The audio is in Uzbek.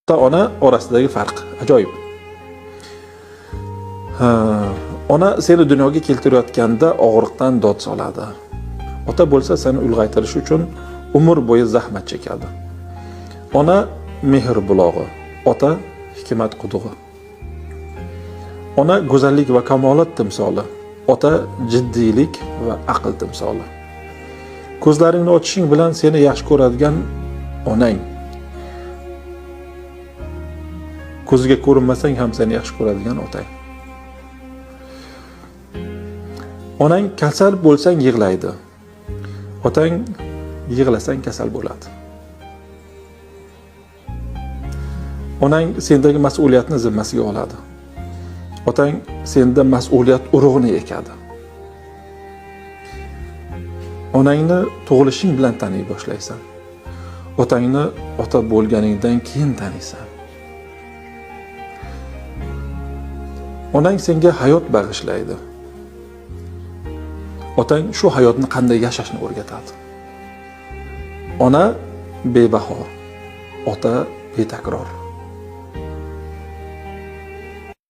Ota-ona orasidagi farq ajoyib. Ona seni dunyoga keltirayotganda og'riqdan dod soladi. Ota bo'lsa seni ulg'aytirish uchun umr bo'yi zahmat chekadi. Ona mehr bulog'i, ota hikmat qudug'i. Ona go'zallik va kamolat timsoli, ota jiddiylik va aql timsoli. Ko'zlaringni ochishing bilan seni yaxshi ko'radigan onang. Ko'ziga ko'rinmasang ham seni yaxshi ko'radigan otang. Onang kasal bo'lsang yig'laydi. Otang yig'lasang kasal bo'ladi. Onang sendagi mas'uliyatni zimmasiga oladi. Otang senda mas'uliyat urug'ini ekadi. Onangni tug'ilishing bilan taniy boshlaysan. Otangni ota bo'lganingdan keyin taniysan. Onang senga hayot bag'ishlaydi. Otang shu hayotni qanday yashashni o'rgatadi. Ona bebaho, ota betakror.